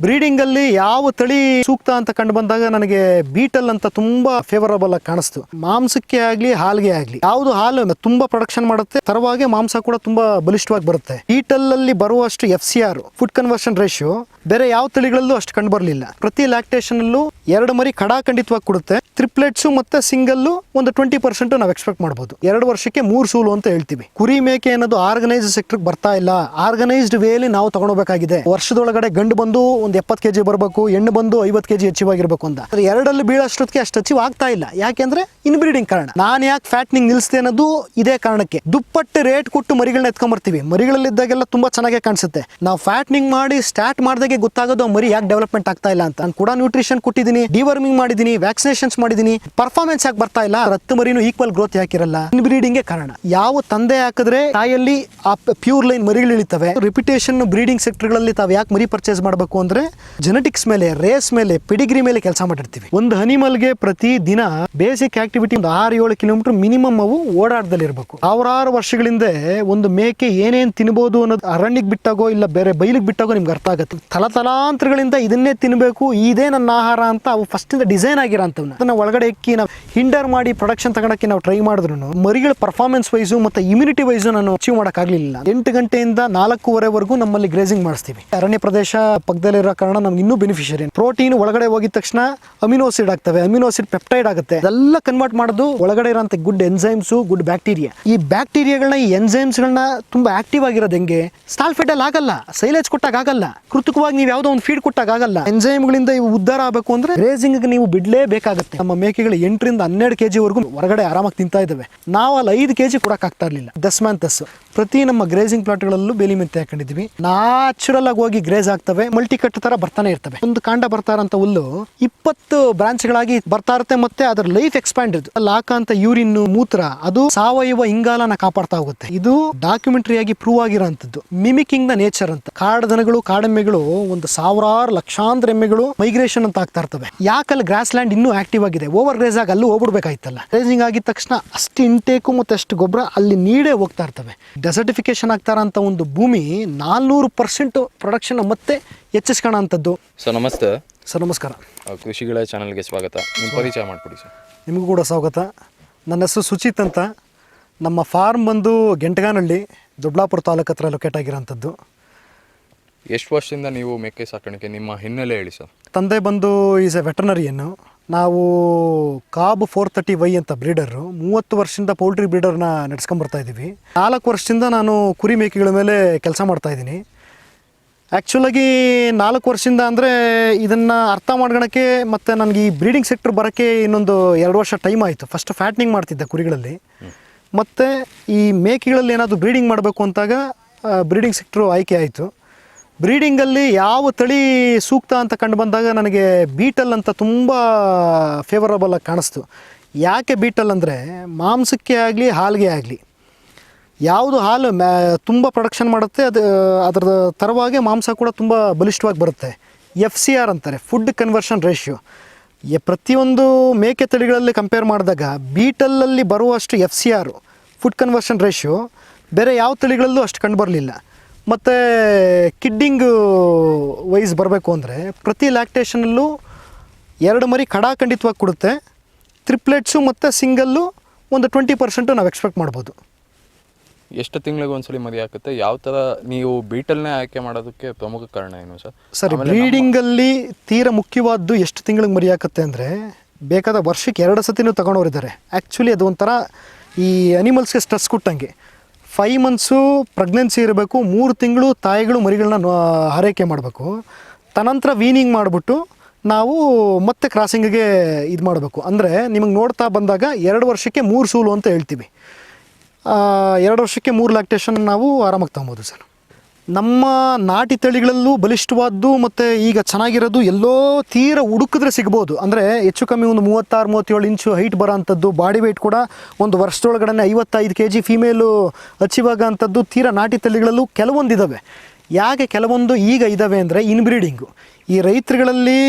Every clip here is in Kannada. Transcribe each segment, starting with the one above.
ಬ್ರೀಡಿಂಗಲ್ಲಿ ಯಾವ ತಳಿ ಸೂಕ್ತ ಅಂತ ಕಂಡು ಬಂದಾಗ ನನಗೆ ಬೀಟಲ್ ಅಂತ ತುಂಬಾ ಫೇವರಬಲ್ ಆಗಿ ಕಾಣಿಸ್ತು. ಮಾಂಸಕ್ಕೆ ಆಗಲಿ ಹಾಲಿಗೆ ಆಗಲಿ ಯಾವುದು ಹಾಲು ತುಂಬಾ ಪ್ರೊಡಕ್ಷನ್ ಮಾಡುತ್ತೆ, ತರವಾಗಿ ಮಾಂಸ ಕೂಡ ತುಂಬಾ ಬಲಿಷ್ಠವಾಗಿ ಬರುತ್ತೆ. ಬೀಟಲ್ ಅಲ್ಲಿ ಬರುವಷ್ಟು FCR ಫುಡ್ ಕನ್ವರ್ಷನ್ ರೇಷಿಯೋ ಬೇರೆ ಯಾವ ತಳಿಗಳಲ್ಲೂ ಅಷ್ಟು ಕಂಡು ಬರಲಿಲ್ಲ. ಪ್ರತಿ ಲ್ಯಾಕ್ಟೇಷನ್ ಅಲ್ಲೂ 2 ಮರಿ ಖಂಡಿತವಾಗಿ ಕೊಡುತ್ತೆ. ಟ್ರಿಪ್ಲೆಟ್ಸ್ ಮತ್ತೆ ಸಿಂಗಲ್ ಒಂದು 20% ನಾವು ಎಕ್ಸ್ಪೆಕ್ಟ್ ಮಾಡಬಹುದು. 2 ವರ್ಷಕ್ಕೆ 3 ಸೂಲು ಅಂತ ಹೇಳ್ತೀವಿ. ಕುರಿ ಮೇಕೆ ಅನ್ನೋದು ಆರ್ಗನೈಸ್ಡ್ ಸೆಕ್ಟರ್ ಬರ್ತಾ ಇಲ್ಲ. ಆರ್ಗನೈಸ್ಡ್ ವೇಲಿ ನಾವು ತಗೊಂಡೋಗ್ಬೇಕಾಗಿದೆ. ವರ್ಷದೊಳಗಡೆ ಗಂಡು ಬಂದು ಒಂದು 70 kg ಬರಬೇಕು, ಹೆಣ್ಣು ಬಂದು 50 kg ಹೆಚ್ಚಿವಾಗಿರ್ಬೇಕು ಅಂತ. ಎರಡಲ್ಲಿ ಬೀಳೋಷ್ಟೊತ್ತಿಗೆ ಅಷ್ಟು ಅಚೀವ್ ಆಗ್ತಾ ಇಲ್ಲ. ಯಾಕೆಂದ್ರೆ ಇನ್ಬ್ರೀಡಿಂಗ್ ಕಾರಣ. ನಾನು ಯಾಕೆ ಫ್ಯಾಟ್ನಿಂಗ್ ನಿಲ್ಲಿಸ್ತೆ ಅನ್ನೋದು ಇದೇ ಕಾರಣಕ್ಕೆ. ದುಪ್ಪಟ್ಟು ರೇಟ್ ಕೊಟ್ಟು ಮರಿಗಳನ್ನ ಎತ್ಕೊಂಡ್ಬರ್ತೀವಿ. ಮರಿಗಳಲ್ಲಿದ್ದಾಗೆಲ್ಲ ತುಂಬಾ ಚೆನ್ನಾಗಿ ಕಾಣಿಸುತ್ತೆ. ನಾವು ಫ್ಯಾಟ್ನಿಂಗ್ ಮಾಡಿ ಸ್ಟಾರ್ಟ್ ಮಾಡಿದಾಗೆ ಗೊತ್ತಾಗೋದು ಆ ಮರಿ ಯಾಕೆ ಡೆವಲಪ್ಮೆಂಟ್ ಆಗ್ತಾ ಇಲ್ಲ ಅಂತ. ನಾನು ಕೂಡ ನ್ಯೂಟ್ರಿಷನ್ ಕೊಟ್ಟಿದ್ದೀನಿ, ಡಿವರ್ಮಿಂಗ್ ಮಾಡಿದ್ದೀನಿ, ವ್ಯಾಕ್ಸಿನೇಷನ್ಸ್ ಮಾಡಿದ್ದೀನಿ, ಪರ್ಫಾರ್ಮೆನ್ಸ್ ಯಾಕೆ ಬರ್ತಾ ಇಲ್ಲ? 10 ಮರಿನೂ ಈಕ್ವಲ್ ಗ್ರೋತ್ ಯಾಕಿರಲ್ಲ? ಇನ್ಬ್ರೀಡಿಂಗ್ ಕಾರಣ. ಯಾವ ತಂದೆ ಹಾಕಿದ್ರೆ ತಾಯಲ್ಲಿ ಆ ಪ್ಯೂರ್ ಲೈನ್ ಮರಿಗಳು ಇಳಿತವೆ. ರಿಪಿಟೇಷನ್ ಬ್ರೀಡಿಂಗ್ ಸೆಕ್ಟರ್ಗಳಲ್ಲಿ ತಾವು ಯಾಕೆ ಮರಿ ಪರ್ಚೇಸ್ ಮಾಡಬೇಕು ಅಂದ್ರೆ ಜೆನೆಟಿಕ್ಸ್ ಮೇಲೆ, ರೇಸ್ ಮೇಲೆ, ಪಿಡಿಗ್ರಿ ಮೇಲೆ ಕೆಲಸ ಮಾಡಿರ್ತೀವಿ. ಒಂದು ಅನಿಮಲ್ಗೆ ಪ್ರತಿ ದಿನ ಬೇಸಿಕ್ ಆಕ್ಟಿವಿಟಿ ಒಂದು 6-7 ಕಿಲೋಮೀಟರ್ ಮಿನಿಮಮ್ ಅವು ಓಡಾಟದಲ್ಲಿ ಇರಬೇಕು. 1000 ವರ್ಷಗಳಿಂದ ಒಂದು ಮೇಕೆ ಏನೇನ್ ತಿನ್ಬಹುದು ಅನ್ನೋದು ಅರಣ್ಯಕ್ಕೆ ಬಿಟ್ಟಾಗೋ ಇಲ್ಲ ಬೇರೆ ಬೈಲಿಗೆ ಬಿಟ್ಟಾಗೋ ನಿಮ್ಗೆ ಅರ್ಥ ಆಗುತ್ತೆ. ತಲಾಂತರಗಳಿಂದ ಇದನ್ನೇ ತಿನ್ಬೇಕು, ಇದೇ ನನ್ನ ಆಹಾರ ಅಂತ ಅವು ಫಸ್ಟ್ ಇಂದ ಡಿಸೈನ್ ಆಗಿರೋಂಥವ್ನ ಅದನ್ನ ಒಳಗಡೆ ಇಕ್ಕಿ ನಾವು ಹಿಂಡರ್ ಮಾಡಿ ಪ್ರೊಡಕ್ಷನ್ ತಗೊಳಕ್ಕೆ ನಾವು ಟ್ರೈ ಮಾಡಿದ್ರು ಮರಿಗಳ ಪರ್ಫಾರ್ಮೆನ್ಸ್ ವೈಸು ಮತ್ತೆ ಇಮ್ಯುನಿಟಿ ವೈಸು ನಾನು ಅಚೀವ್ ಮಾಡೋಕ್ಕಾಗಲಿಲ್ಲ. 8 ಗಂಟೆಯಿಂದ 4:15ವರೆಗೂ ನಮ್ಮಲ್ಲಿ ಗ್ರೇಸಿಂಗ್ ಮಾಡಿಸ್ತೀವಿ. ಅರಣ್ಯ ಪ್ರದೇಶ ಪಕ್ಕದಲ್ಲಿರೋ ಕಾರಣ ನಮ್ಗೆ ಇನ್ನೂ ಬೆನಿಫಿಷರಿ. ಪ್ರೋಟೀನ್ ಒಳಗಡೆ ಹೋಗಿದ ತಕ್ಷಣ ಅಮಿನೋಸಿಡ್ ಆಗ್ತವೆ, ಅಮಿನೋಸಿಡ್ ಪೆಪ್ಟೈಡ್ ಆಗುತ್ತೆ. ಅದೆಲ್ಲ ಕನ್ವರ್ಟ್ ಮಾಡೋದು ಒಳಗಡೆ ಇರೋಂಥ ಗುಡ್ ಎನ್ಸೈಮ್ಸ್, ಗುಡ್ ಬ್ಯಾಕ್ಟೀರಿಯಾ. ಈ ಬ್ಯಾಕ್ಟೀರಿಯಾಗಳನ್ನ, ಈ ಎನ್ಸೈಮ್ಸ್ಗಳನ್ನ ತುಂಬಾ ಆಕ್ಟಿವ್ ಆಗಿರೋದು ಹೆಂಗೆ? ಸ್ಟಾಲ್ ಫೀಡ್ ಅಲ್ಲಿ ಆಗಲ್ಲ, ಸೈಲೇಜ್ ಕೊಟ್ಟಾಗ ಆಗಲ್ಲ, ಕೃತಕವಾಗಿ ನೀವು ಯಾವುದೋ ಒಂದು ಫೀಡ್ ಕೊಟ್ಟಾಗ ಆಗಲ್ಲ. ಎಂಜೈಮ್ಗಳಿಂದ ಇವು ಉದ್ಧಾರ ಆಗಬೇಕು ಅಂದ್ರೆ ಗ್ರೇಸಿಂಗ್ ನೀವು ಬಿಡ್ಲೇಬೇಕಾಗುತ್ತೆ. ನಮ್ಮ ಮೇಕೆಗಳು 8 ರಿಂದ 12 kg ವರೆಗೂ ಹೊರಗಡೆ ಆರಾಮಾಗಿ ತಿಂತಾ ಇದ್ದಾವೆ. ನಾವು ಅಲ್ಲಿ 5 kg ಕೊಡಕ್ ಆಗ್ತಾ ಇರಲಿಲ್ಲ. ದಸ್ಮ್ಯಾಂತಸ್ ಪ್ರತಿ ನಮ್ಮ ಗ್ರೇಸಿಂಗ್ ಪ್ಲಾಟ್ಗಳಲ್ಲೂ ಬೇಲಿ ಮೆತ್ತೆ ಹಾಕೊಂಡಿದ್ವಿ. ನ್ಯಾಚುರಲ್ ಆಗಿ ಹೋಗಿ ಗ್ರೇಸ್ ಆಗ್ತವೆ. ಮಲ್ಟಿ ಕಟ್ ತರ ಬರ್ತಾನೆ ಇರ್ತವೆ. ಒಂದು ಕಾಂಡ ಬರ್ತಾ ಇರೋಂಥ ಹುಲ್ಲು 20 ಬ್ರಾಂಚ್ಗಳಾಗಿ ಬರ್ತಾ ಇರುತ್ತೆ. ಮತ್ತೆ ಅದರ ಲೈಫ್ ಎಕ್ಸ್ಪ್ಯಾಂಡ್ ಇರುತ್ತೆ. ಅಲ್ಲಿ ಹಾಕಂತ ಯೂರಿನ್, ಮೂತ್ರ ಅದು ಸಾವಯವ ಇಂಗಾಲನ ಕಾಪಾಡ್ತಾ ಹೋಗುತ್ತೆ. ಇದು ಡಾಕ್ಯುಮೆಂಟರಿ ಆಗಿ ಪ್ರೂವ್ ಆಗಿರೋಂಥದ್ದು. ಮಿಮಿಕಿಂಗ್ ದ ನೇಚರ್ ಅಂತ. ಕಾಡದನಗಳು, ಕಾಡೆಮ್ಮೆಗಳು ಒಂದು 1000 ಲಕ್ಷಾಂತರ ಎಮ್ಮೆಗಳು ಮೈಗ್ರೇಷನ್ ಅಂತ ಆಗ್ತಾ ಇರ್ತವೆ. ಯಾಕಲ್ಲಿ ಗ್ರಾಸ್ ಲ್ಯಾಂಡ್ ಇನ್ನೂ ಆಕ್ಟಿವ್ ಆಗಿದೆ. ಓವರ್ ಗ್ರೇಸ್ ಆಗಿ ಅಲ್ಲೂ ಹೋಗ್ಬಿಡ್ಬೇಕಾಯ್ತಲ್ಲ. ಗ್ರೇಸಿಂಗ್ ಆಗಿದ ತಕ್ಷಣ ಅಷ್ಟು ಇಂಟೇಕು ಮತ್ತೆ ಅಷ್ಟು ಗೊಬ್ಬರ ಅಲ್ಲಿ ನೀಡೇ ಹೋಗ್ತಾ ಇರ್ತವೆ. ಡೆಸರ್ಟಿಫಿಕೇಶನ್ ಆಗ್ತಾ ಇರೋಂಥ ಒಂದು ಭೂಮಿ 400% ಪ್ರೊಡಕ್ಷನ್ ಮತ್ತೆ ಹೆಚ್ಚಿಸ್ಕೋಣ ಅಂತದ್ದು. ಸರ್ ನಮಸ್ತೆ. ಸರ್ ನಮಸ್ಕಾರ. ಕೃಷಿಗಳ ಚಾನಲ್ಗೆ ಸ್ವಾಗತ. ನಿಮ್ಮ ಪರಿಚಯ ಮಾಡಿಕೊಡಿ ಸರ್. ನಿಮಗೂ ಕೂಡ ಸ್ವಾಗತ. ನನ್ನ ಹೆಸರು ಸುಚಿತ್ ಅಂತ. ನಮ್ಮ ಫಾರ್ಮ್ ಬಂದು ಗೆಂಟಗಾನಹಳ್ಳಿ, ದೊಡ್ಡಬಳ್ಳಾಪುರ ತಾಲೂಕು ಹತ್ರ ಲೊಕೇಟ್ ಆಗಿರೋಂಥದ್ದು. ಎಷ್ಟು ವರ್ಷದಿಂದ ನೀವು ಮೇಕೆ ಸಾಕಾಣಿಕೆ, ನಿಮ್ಮ ಹಿನ್ನೆಲೆ ಹೇಳಿ ಸರ್. ತಂದೆ ಬಂದು ಈಸ್ ಎ ವೆಟರ್ನರಿಯನ್ನು. ನಾವು ಕಾಬ್ 430Y ಅಂತ ಬ್ರೀಡರು. 30 ವರ್ಷದಿಂದ ಪೌಲ್ಟ್ರಿ ಬ್ರೀಡರ್ನ ನಡೆಸ್ಕೊಂಬರ್ತಾ ಇದ್ದೀವಿ. 4 ವರ್ಷದಿಂದ ನಾನು ಕುರಿ ಮೇಕೆಗಳ ಮೇಲೆ ಕೆಲಸ ಮಾಡ್ತಾ ಇದ್ದೀನಿ. ಆ್ಯಕ್ಚುಲಾಗಿ 4 ವರ್ಷದಿಂದ ಅಂದರೆ ಇದನ್ನು ಅರ್ಥ ಮಾಡ್ಕೊಳಕ್ಕೆ ಮತ್ತು ನನಗೆ ಈ ಬ್ರೀಡಿಂಗ್ ಸೆಕ್ಟರ್ ಬರೋಕ್ಕೆ ಇನ್ನೊಂದು 2 ವರ್ಷ ಟೈಮ್ ಆಯಿತು. ಫಸ್ಟ್ ಫ್ಯಾಟ್ನಿಂಗ್ ಮಾಡ್ತಿದ್ದೆ ಕುರಿಗಳಲ್ಲಿ. ಮತ್ತು ಈ ಮೇಕೆಗಳಲ್ಲಿ ಏನಾದರೂ ಬ್ರೀಡಿಂಗ್ ಮಾಡಬೇಕು ಅಂತಾಗ ಬ್ರೀಡಿಂಗ್ ಸೆಕ್ಟ್ರು ಆಯ್ಕೆ ಆಯಿತು. ಬ್ರೀಡಿಂಗಲ್ಲಿ ಯಾವ ತಳಿ ಸೂಕ್ತ ಅಂತ ಕಂಡು ಬಂದಾಗ ನನಗೆ ಬೀಟಲ್ ಅಂತ ತುಂಬ ಫೇವರಬಲ್ ಆಗಿ ಕಾಣಿಸ್ತು. ಯಾಕೆ ಬೀಟಲ್ ಅಂದರೆ ಮಾಂಸಕ್ಕೆ ಆಗಲಿ ಹಾಲಿಗೆ ಆಗಲಿ ಯಾವುದು ಹಾಲು ತುಂಬ ಪ್ರೊಡಕ್ಷನ್ ಮಾಡುತ್ತೆ, ಅದರ ತರವಾಗಿ ಮಾಂಸ ಕೂಡ ತುಂಬ ಬಲಿಷ್ಠವಾಗಿ ಬರುತ್ತೆ. FCR ಅಂತಾರೆ, ಫುಡ್ ಕನ್ವರ್ಷನ್ ರೇಷಿಯೋ. ಪ್ರತಿಯೊಂದು ಮೇಕೆ ತಳಿಗಳಲ್ಲಿ ಕಂಪೇರ್ ಮಾಡಿದಾಗ ಬೀಟಲಲ್ಲಿ ಬರುವಷ್ಟು FCR ಫುಡ್ ಕನ್ವರ್ಷನ್ ರೇಷಿಯೋ ಬೇರೆ ಯಾವ ತಳಿಗಳಲ್ಲೂ ಅಷ್ಟು ಕಂಡು ಬರಲಿಲ್ಲ. ಮತ್ತು ಕಿಡ್ಡಿಂಗ್ ವೈಸ್ ಬರಬೇಕು ಅಂದರೆ ಪ್ರತಿ ಲ್ಯಾಕ್ಟೇಷನಲ್ಲೂ 2 ಮರಿ ಖಂಡಿತವಾಗಿ ಕೊಡುತ್ತೆ. ಟ್ರಿಪ್ಲೆಟ್ಸು ಮತ್ತು ಸಿಂಗಲ್ಲು ಒಂದು 20% ನಾವು ಎಕ್ಸ್ಪೆಕ್ಟ್ ಮಾಡ್ಬೋದು. ಎಷ್ಟು ತಿಂಗಳಿಗೆ ಒಂದ್ಸಲಿ ಮರಿ ಹಾಕುತ್ತೆ? ಯಾವ ಥರ ನೀವು ಬೀಟಲ್ನೇ ಆಯ್ಕೆ ಮಾಡೋದಕ್ಕೆ ಪ್ರಮುಖ ಕಾರಣ ಏನು ಸರ್? ಸರ್, ಬ್ರೀಡಿಂಗಲ್ಲಿ ತೀರಾ ಮುಖ್ಯವಾದ್ದು ಎಷ್ಟು ತಿಂಗಳಿಗೆ ಮರಿ ಹಾಕುತ್ತೆ ಅಂದರೆ ಬೇಕಾದ ವರ್ಷಕ್ಕೆ 2 ಸತಿನೂ ತಗೊಂಡವರಿದ್ದಾರೆ. ಆ್ಯಕ್ಚುಲಿ ಅದು ಒಂಥರ ಈ ಅನಿಮಲ್ಸ್ಗೆ ಸ್ಟ್ರೆಸ್ ಕೊಟ್ಟಂಗೆ. 5 ಮಂತ್ಸು ಪ್ರೆಗ್ನೆನ್ಸಿ ಇರಬೇಕು, 3 ತಿಂಗಳು ತಾಯಿಗಳು ಮರಿಗಳನ್ನ ಆರೈಕೆ ಮಾಡಬೇಕು. ತದನಂತರ ವೀನಿಂಗ್ ಮಾಡಿಬಿಟ್ಟು ನಾವು ಮತ್ತೆ ಕ್ರಾಸಿಂಗಿಗೆ ಇದು ಮಾಡಬೇಕು. ಅಂದರೆ ನಿಮಗೆ ನೋಡ್ತಾ ಬಂದಾಗ 2 ವರ್ಷಕ್ಕೆ 3 ಸೂಲು ಅಂತ ಹೇಳ್ತೀವಿ. 2 ವರ್ಷಕ್ಕೆ 3 ಲ್ಯಾಕ್ಟೇಷನ್ ನಾವು ಆರಾಮಾಗಿ ತೊಗೊಬೋದು ಸರ್. ನಮ್ಮ ನಾಟಿ ತಳಿಗಳಲ್ಲೂ ಬಲಿಷ್ಠವಾದ್ದು ಮತ್ತು ಈಗ ಚೆನ್ನಾಗಿರೋದು ಎಲ್ಲೋ ತೀರ ಹುಡುಕಿದ್ರೆ ಸಿಗ್ಬೋದು. ಅಂದರೆ ಹೆಚ್ಚು ಕಮ್ಮಿ ಒಂದು 36-37 ಇಂಚು ಹೈಟ್ ಬರೋ ಅಂಥದ್ದು, ಬಾಡಿ ವೆಯ್ಟ್ ಕೂಡ ಒಂದು ವರ್ಷದೊಳಗಡೆ 55 kg ಫೀಮೇಲು ಅಚೀವ್ ಆಗೋ ಅಂಥದ್ದು ತೀರ ನಾಟಿ ತಳಿಗಳಲ್ಲೂ ಕೆಲವೊಂದು ಇದ್ದಾವೆ. ಯಾಕೆ ಕೆಲವೊಂದು ಈಗ ಇದ್ದಾವೆ ಅಂದರೆ ಇನ್ಬ್ರೀಡಿಂಗು. ಈ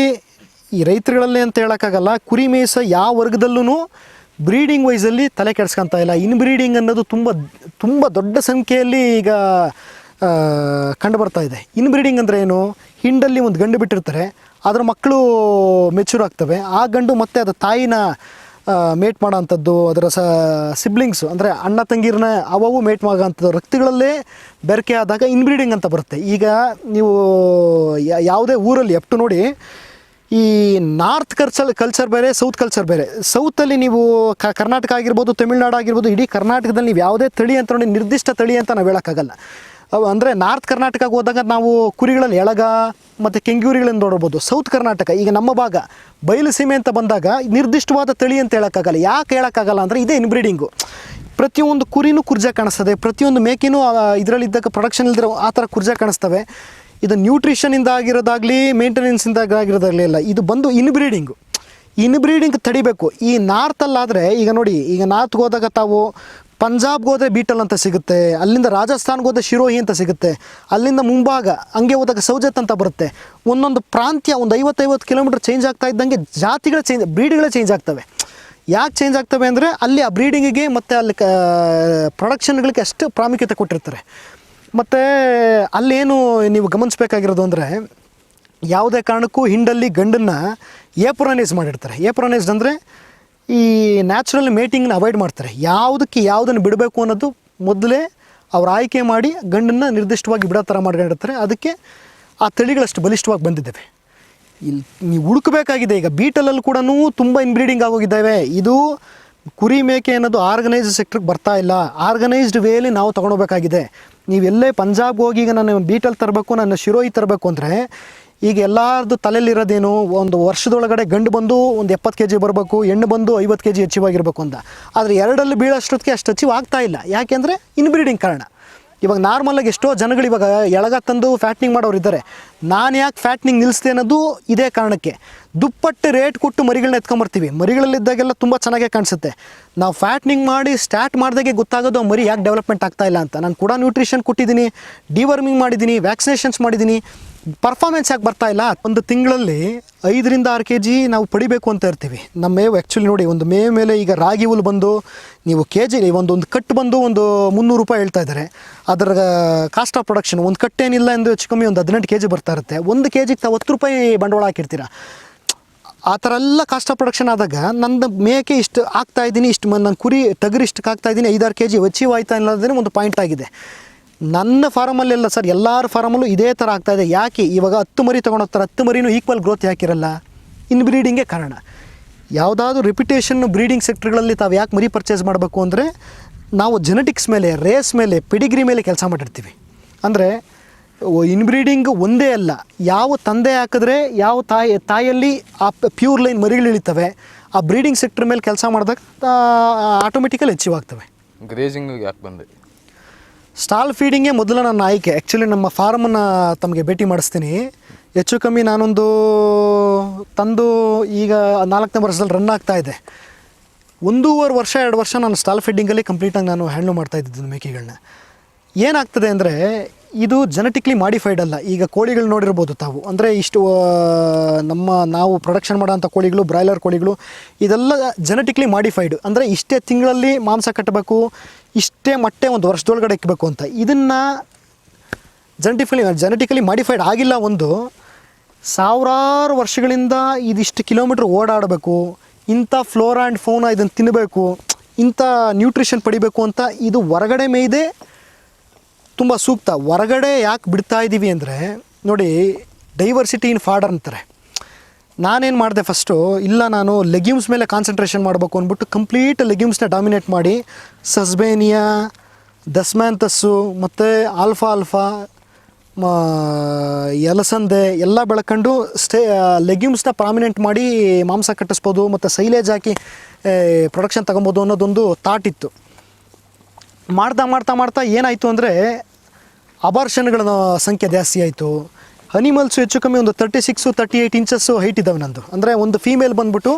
ರೈತರುಗಳಲ್ಲಿ ಅಂತ ಹೇಳೋಕ್ಕಾಗಲ್ಲ, ಕುರಿ ಮೇಸ ಯಾವ ವರ್ಗದಲ್ಲೂ ಬ್ರೀಡಿಂಗ್ ವೈಸಲ್ಲಿ ತಲೆ ಕೆಡಿಸ್ಕೊತಾ ಇಲ್ಲ. ಇನ್ಬ್ರೀಡಿಂಗ್ ಅನ್ನೋದು ತುಂಬ ತುಂಬ ದೊಡ್ಡ ಸಂಖ್ಯೆಯಲ್ಲಿ ಈಗ ಕಂಡು ಬರ್ತಾ ಇದೆ. ಇನ್ಬ್ರೀಡಿಂಗ್ ಅಂದರೆ ಏನು? ಹಿಂಡಲ್ಲಿ ಒಂದು ಗಂಡು ಬಿಟ್ಟಿರ್ತಾರೆ, ಅದರ ಮಕ್ಕಳು ಮೆಚೂರ್ ಆಗ್ತವೆ, ಆ ಗಂಡು ಮತ್ತೆ ಅದು ತಾಯಿನ ಮೇಟ್ ಮಾಡೋ ಅಂಥದ್ದು, ಅದರ ಸಿಬ್ಲಿಂಗ್ಸು ಅಂದರೆ ಅಣ್ಣ ತಂಗಿರನ್ನ ಅವು ಮೇಟ್ ಮಾಡೋ ಅಂಥದ್ದು ರಕ್ತಗಳಲ್ಲೇ ಬೆರಕೆ ಆದಾಗ ಇನ್ಬ್ರೀಡಿಂಗ್ ಅಂತ ಬರುತ್ತೆ. ಈಗ ನೀವು ಯಾವುದೇ ಊರಲ್ಲಿ ಎಪ್ಟು ನೋಡಿ, ಈ ನಾರ್ತ್ ಕಲ್ಚರ್ ಬೇರೆ, ಸೌತ್ ಕಲ್ಚರ್ ಬೇರೆ. ಸೌತಲ್ಲಿ ನೀವು ಕರ್ನಾಟಕ ಆಗಿರ್ಬೋದು, ತಮಿಳ್ನಾಡು ಆಗಿರ್ಬೋದು, ಇಡೀ ಕರ್ನಾಟಕದಲ್ಲಿ ನೀವು ಯಾವುದೇ ತಳಿ ಅಂತ ನೋಡಿ ನಿರ್ದಿಷ್ಟ ತಳಿ ಅಂತ ನಾವು ಹೇಳೋಕ್ಕಾಗಲ್ಲ. ಅವು ಅಂದರೆ ನಾರ್ತ್ ಕರ್ನಾಟಕಕ್ಕೆ ಹೋದಾಗ ನಾವು ಕುರಿಗಳಲ್ಲಿ ಎಳಗ ಮತ್ತು ಕೆಂಗೂರಿಗಳನ್ನು ನೋಡ್ಬೋದು. ಸೌತ್ ಕರ್ನಾಟಕ ಈಗ ನಮ್ಮ ಭಾಗ ಬಯಲು ಸೀಮೆ ಅಂತ ಬಂದಾಗ ನಿರ್ದಿಷ್ಟವಾದ ತಳಿ ಅಂತ ಹೇಳೋಕ್ಕಾಗಲ್ಲ. ಯಾಕೆ ಹೇಳೋಕ್ಕಾಗಲ್ಲ ಅಂದರೆ ಇದೇ ಇನ್ಬ್ರೀಡಿಂಗು. ಪ್ರತಿಯೊಂದು ಕುರಿನೂ ಕುರ್ಜ ಕಾಣಿಸ್ತದೆ, ಪ್ರತಿಯೊಂದು ಮೇಕೆನೂ ಇದರಲ್ಲಿದ್ದಾಗ ಪ್ರೊಡಕ್ಷನ್ ಇಲ್ದಿರೋ ಆ ಥರ ಕುರ್ಜ ಕಾಣಿಸ್ತವೆ. ಇದು ನ್ಯೂಟ್ರಿಷನಿಂದ ಆಗಿರೋದಾಗಲಿ ಮೇಂಟೆನೆನ್ಸಿಂದ ಆಗಿರೋದಾಗಲಿ ಇಲ್ಲ, ಇದು ಬಂದು ಇನ್ಬ್ರೀಡಿಂಗು. ಇನ್ಬ್ರೀಡಿಂಗ್ ತಡಿಬೇಕು. ಈ ನಾರ್ತಲ್ಲಾದರೆ ಈಗ ನೋಡಿ, ಈಗ ನಾರ್ತ್ಗೆ ಹೋದಾಗ ತಾವು ಪಂಜಾಬ್ಗೆ ಹೋದರೆ ಬೀಟಲ್ ಅಂತ ಸಿಗುತ್ತೆ, ಅಲ್ಲಿಂದ ರಾಜಸ್ಥಾನ್ಗೆ ಹೋದರೆ ಶಿರೋಹಿ ಅಂತ ಸಿಗುತ್ತೆ, ಅಲ್ಲಿಂದ ಮುಂಭಾಗ ಹಂಗೆ ಹೋದಾಗ ಸೌಜತ್ ಅಂತ ಬರುತ್ತೆ. ಒಂದೊಂದು ಪ್ರಾಂತ್ಯ ಒಂದು 50 ಕಿಲೋಮೀಟ್ರ್ ಚೇಂಜ್ ಆಗ್ತಾ ಇದ್ದಂಗೆ ಜಾತಿಗಳು ಬ್ರೀಡ್ಗಳೇ ಚೇಂಜ್ ಆಗ್ತವೆ. ಯಾಕೆ ಚೇಂಜ್ ಆಗ್ತವೆ ಅಂದರೆ ಅಲ್ಲಿ ಆ ಬ್ರೀಡಿಂಗಿಗೆ ಮತ್ತು ಅಲ್ಲಿ ಪ್ರೊಡಕ್ಷನ್ಗಳಿಗೆ ಅಷ್ಟು ಪ್ರಾಮುಖ್ಯತೆ ಕೊಟ್ಟಿರ್ತಾರೆ. ಮತ್ತು ಅಲ್ಲೇನು ನೀವು ಗಮನಿಸಬೇಕಾಗಿರೋದು ಅಂದರೆ, ಯಾವುದೇ ಕಾರಣಕ್ಕೂ ಹಿಂಡಲ್ಲಿ ಗಂಡನ್ನು ಏಪ್ರನೈಸ್ ಮಾಡಿರ್ತಾರೆ. ಏಪ್ರನೈಸ್ಡ್ ಅಂದರೆ ಈ ನ್ಯಾಚುರಲ್ ಮೇಟಿಂಗ್ನ ಅವಾಯ್ಡ್ ಮಾಡ್ತಾರೆ. ಯಾವುದನ್ನು ಬಿಡಬೇಕು ಅನ್ನೋದು ಮೊದಲೇ ಅವ್ರು ಆಯ್ಕೆ ಮಾಡಿ ಗಂಡನ್ನು ನಿರ್ದಿಷ್ಟವಾಗಿ ಬಿಡೋ ಥರ ಮಾಡ್ಕೊಂಡಿರ್ತಾರೆ. ಅದಕ್ಕೆ ಆ ತಳಿಗಳಷ್ಟು ಬಲಿಷ್ಠವಾಗಿ ಬಂದಿದ್ದಾವೆ. ಇಲ್ಲಿ ನೀವು ಹುಡುಕಬೇಕಾಗಿದೆ. ಈಗ ಬೀಟಲಲ್ಲಿ ಕೂಡ ತುಂಬ ಇನ್ಬ್ರೀಡಿಂಗ್ ಆಗೋಗಿದ್ದಾವೆ. ಇದು ಕುರಿ ಮೇಕೆ ಅನ್ನೋದು ಆರ್ಗನೈಸ್ಡ್ ಸೆಕ್ಟ್ರಿಗೆ ಬರ್ತಾ ಇಲ್ಲ. ಆರ್ಗನೈಸ್ಡ್ ವೇಲಿ ನಾವು ತೊಗೊಳ್ಬೇಕಾಗಿದೆ. ನೀವೆಲ್ಲೇ ಪಂಜಾಬ್ಗೆ ಹೋಗಿ ಈಗ ನಾನು ಬೀಟಲ್ ತರಬೇಕು, ನಾನು ಶಿರೋಯಿ ತರಬೇಕು ಅಂದರೆ ಈಗ ಎಲ್ಲರದ್ದು ತಲೆಯಲ್ಲಿರೋದೇನು, ಒಂದು ವರ್ಷದೊಳಗಡೆ ಗಂಡು ಬಂದು ಒಂದು 70 kg ಬರಬೇಕು, ಹೆಣ್ಣು ಬಂದು 50 kg ಅಚೀವಾಗಿರಬೇಕು ಅಂತ. ಆದರೆ ಎರಡಲ್ಲಿ ಬೀಳೋಷ್ಟೊತ್ತಿಗೆ ಅಷ್ಟು ಅಚೀವ್ ಆಗ್ತಾ ಇಲ್ಲ. ಯಾಕೆಂದರೆ ಇನ್ಬ್ರೀಡಿಂಗ್ ಕಾರಣ. ಇವಾಗ ನಾರ್ಮಲಾಗಿ ಎಷ್ಟೋ ಜನಗಳು ಇವಾಗ ಎಳಗ ತಂದು ಫ್ಯಾಟ್ನಿಂಗ್ ಮಾಡೋರು ಇದ್ದಾರೆ. ನಾನು ಯಾಕೆ ಫ್ಯಾಟ್ನಿಂಗ್ ನಿಲ್ಲಿಸ್ದೆ ಅನ್ನೋದು ಇದೇ ಕಾರಣಕ್ಕೆ. ದುಪ್ಪಟ್ಟು ರೇಟ್ ಕೊಟ್ಟು ಮರಿಗಳನ್ನ ಎತ್ಕೊಂಬರ್ತೀವಿ. ಮರಿಗಳಲ್ಲಿದ್ದಾಗೆಲ್ಲ ತುಂಬ ಚೆನ್ನಾಗೇ ಕಾಣಿಸುತ್ತೆ. ನಾವು ಫ್ಯಾಟ್ನಿಂಗ್ ಮಾಡಿ ಸ್ಟಾರ್ಟ್ ಮಾಡಿದಾಗೆ ಗೊತ್ತಾಗೋದು ಆ ಮರಿ ಯಾಕೆ ಡೆವಲಪ್ಮೆಂಟ್ ಆಗ್ತಾ ಇಲ್ಲ ಅಂತ. ನಾನು ಕೂಡ ನ್ಯೂಟ್ರಿಷನ್ ಕೊಟ್ಟಿದ್ದೀನಿ, ಡಿವರ್ಮಿಂಗ್ ಮಾಡಿದ್ದೀನಿ, ವ್ಯಾಕ್ಸಿನೇಷನ್ಸ್ ಮಾಡಿದ್ದೀನಿ, ಪರ್ಫಾರ್ಮೆನ್ಸ್ ಯಾಕೆ ಬರ್ತಾ ಇಲ್ಲ. ಒಂದು ತಿಂಗಳಲ್ಲಿ 5 ರಿಂದ 6 kg ನಾವು ಪಡಿಬೇಕು ಅಂತ ಇರ್ತೀವಿ. ನಮ್ಮ ಮೇವು ಆ್ಯಕ್ಚುಲಿ ನೋಡಿ, ಒಂದು ಮೇವು ಮೇಲೆ ಈಗ ರಾಗಿ ಹುಲ್ಲು ಬಂದು ನೀವು KG ಒಂದು ಕಟ್ಟು ಬಂದು ಒಂದು 300 ರೂಪಾಯಿ ಹೇಳ್ತಾ ಇದ್ದಾರೆ. ಅದರ ಕಾಸ್ಟ್ ಆಫ್ ಪ್ರೊಡಕ್ಷನ್ ಒಂದು ಕಟ್ಟೇನಿಲ್ಲ ಎಂದು ಹೆಚ್ಚು ಕಮ್ಮಿ ಒಂದು 18 kg ಬರ್ತಾ ಇರುತ್ತೆ. 1 kgಗೆ ತಾವು 10 ರೂಪಾಯಿ ಬಂಡವಾಳ ಹಾಕಿರ್ತೀರ. ಆ ಥರ ಎಲ್ಲ ಕಾಸ್ಟ್ ಆಫ್ ಪ್ರೊಡಕ್ಷನ್ ಆದಾಗ ನಂದು ಮೇಕೆ ಇಷ್ಟು ಆಗ್ತಾ ಇದ್ದೀನಿ, ಇಷ್ಟು ನನ್ನ ಕುರಿ ಟಗರು ಇಷ್ಟಕ್ಕೆ ಆಗ್ತಾ ಇದ್ದೀನಿ, 5-6 kg ಅಚೀವ್ ಆಯ್ತಾ ಅನ್ನೋದೇ ಒಂದು ಪಾಯಿಂಟ್ ಆಗಿದೆ. ನನ್ನ ಫಾರಮಲ್ಲೆಲ್ಲ ಸರ್, ಎಲ್ಲರ ಫಾರಮಲ್ಲೂ ಇದೇ ಥರ ಆಗ್ತಾಯಿದೆ. ಯಾಕೆ ಇವಾಗ 10 ಮರಿ ತೊಗೊಂಡೋಗ್ತಾರೆ, 10 ಮರಿನೂ ಈಕ್ವಲ್ ಗ್ರೋತ್ ಯಾಕಿರಲ್ಲ? ಇನ್ಬ್ರೀಡಿಂಗೇ ಕಾರಣ. ಯಾವುದಾದ್ರೂ ರಿಪಿಟೇಷನ್ ಬ್ರೀಡಿಂಗ್ ಸೆಕ್ಟರ್ಗಳಲ್ಲಿ ತಾವು ಯಾಕೆ ಮರಿ ಪರ್ಚೇಸ್ ಮಾಡಬೇಕು ಅಂದರೆ, ನಾವು ಜೆನೆಟಿಕ್ಸ್ ಮೇಲೆ, ರೇಸ್ ಮೇಲೆ, ಪೆಡಿಗ್ರಿ ಮೇಲೆ ಕೆಲಸ ಮಾಡಿರ್ತೀವಿ. ಅಂದರೆ ಇನ್ಬ್ರೀಡಿಂಗ್ ಒಂದೇ ಅಲ್ಲ, ಯಾವ ತಂದೆ ಹಾಕಿದ್ರೆ ಯಾವ ತಾಯಿಯಲ್ಲಿ ಆ ಪ್ಯೂರ್ ಲೈನ್ ಮರಿಗಳು ಇಳಿತವೆ, ಆ ಬ್ರೀಡಿಂಗ್ ಸೆಕ್ಟರ್ ಮೇಲೆ ಕೆಲಸ ಮಾಡಿದಾಗ ಆಟೋಮೆಟಿಕಲಿ ಅಚೀವ್ ಆಗ್ತವೆ. ಗ್ರೇಜಿಂಗ್ ಯಾಕೆ ಬಂದೆ? ಸ್ಟಾಲ್ ಫೀಡಿಂಗೇ ಮೊದಲ ನನ್ನ ಆಯ್ಕೆ. ಆ್ಯಕ್ಚುಲಿ ನಮ್ಮ ಫಾರ್ಮನ್ನು ತಮಗೆ ಭೇಟಿ ಮಾಡಿಸ್ತೀನಿ. ಹೆಚ್ಚು ಕಮ್ಮಿ ನಾನೊಂದು ತಂದು ಈಗ 4ನೇ ವರ್ಷದಲ್ಲಿ ರನ್ ಆಗ್ತಾಯಿದೆ. 1.5 ವರ್ಷ 2 ವರ್ಷ ನಾನು ಸ್ಟಾಲ್ ಫೀಡಿಂಗಲ್ಲಿ ಕಂಪ್ಲೀಟಾಗಿ ನಾನು ಹ್ಯಾಂಡ್ಲ್ ಮಾಡ್ತಾಯಿದ್ದಿದ್ದು ಮೇಕೆಗಳನ್ನ. ಏನಾಗ್ತದೆ ಅಂದರೆ, ಇದು ಜೆನೆಟಿಕ್ಲಿ ಮಾಡಿಫೈಡ್ ಅಲ್ಲ. ಈಗ ಕೋಳಿಗಳು ನೋಡಿರ್ಬೋದು ತಾವು, ಅಂದರೆ ಇಷ್ಟು ನಾವು ಪ್ರೊಡಕ್ಷನ್ ಮಾಡೋಂಥ ಕೋಳಿಗಳು, ಬ್ರಾಯ್ಲರ್ ಕೋಳಿಗಳು, ಇದೆಲ್ಲ ಜೆನೆಟಿಕ್ಲಿ ಮಾಡಿಫೈಡ್. ಅಂದರೆ ಇಷ್ಟೇ ತಿಂಗಳಲ್ಲಿ ಮಾಂಸ ಕಟ್ಟಬೇಕು, ಇಷ್ಟೇ ಮೊಟ್ಟೆ ಒಂದು ವರ್ಷದೊಳಗಡೆ ಇಕ್ಕಬೇಕು ಅಂತ. ಇದನ್ನು ಜೆನೆಟಿಕಲಿ ಮಾಡಿಫೈಡ್ ಆಗಿಲ್ಲ. ಒಂದು ಸಾವಿರಾರು ವರ್ಷಗಳಿಂದ ಇದಿಷ್ಟು ಕಿಲೋಮೀಟ್ರ್ ಓಡಾಡಬೇಕು, ಇಂಥ ಫ್ಲೋರಾ ಆ್ಯಂಡ್ ಫೌನಾ ಇದನ್ನು ತಿನ್ನಬೇಕು, ಇಂಥ ನ್ಯೂಟ್ರಿಷನ್ ಪಡಿಬೇಕು ಅಂತ ಇದು ಹೊರಗಡೆ ಮೇಯ್ದೆ ತುಂಬ ಸೂಕ್ತ. ಹೊರಗಡೆ ಯಾಕೆ ಬಿಡ್ತಾ ಇದ್ದೀವಿ ಅಂದರೆ ನೋಡಿ, ಡೈವರ್ಸಿಟಿ ಇನ್ ಫಾಡರ್ ಅಂತಾರೆ. ನಾನೇನು ಮಾಡಿದೆ ಫಸ್ಟು, ಇಲ್ಲ ನಾನು ಲೆಗ್ಯೂಮ್ಸ್ ಮೇಲೆ ಕಾನ್ಸಂಟ್ರೇಷನ್ ಮಾಡಬೇಕು ಅಂದ್ಬಿಟ್ಟು ಕಂಪ್ಲೀಟ್ ಲೆಗ್ಯೂಮ್ಸ್ನ ಡಾಮಿನೇಟ್ ಮಾಡಿ ಸಸ್ಬೇನಿಯಾ, ದಸ್ಮ್ಯಾಂಥಸ್ಸು ಮತ್ತು ಆಲ್ಫಾ ಎಲಸಂದೆ ಎಲ್ಲ ಬೆಳ್ಕೊಂಡು ಲೆಗ್ಯೂಮ್ಸ್ನ ಪ್ರಾಮಿನೆಂಟ್ ಮಾಡಿ ಮಾಂಸ ಕಟ್ಟಿಸ್ಬೋದು ಮತ್ತು ಸೈಲೇಜ್ ಹಾಕಿ ಪ್ರೊಡಕ್ಷನ್ ತೊಗೊಬೋದು ಅನ್ನೋದೊಂದು ಥಾಟ್ ಇತ್ತು. ಮಾಡ್ತಾ ಏನಾಯಿತು ಅಂದರೆ, ಅಬಾರ್ಷನ್ಗಳ ಸಂಖ್ಯೆ ಜಾಸ್ತಿ ಆಯಿತು. ಅನಿಮಲ್ಸು ಹೆಚ್ಚು ಕಮ್ಮಿ ಒಂದು 36-38 ಇಂಚಸ್ಸು ಹೈಟ್ ಇದ್ದಾವೆ ನಂದು. ಅಂದರೆ ಒಂದು ಫೀಮೇಲ್ ಬಂದ್ಬಿಟ್ಟು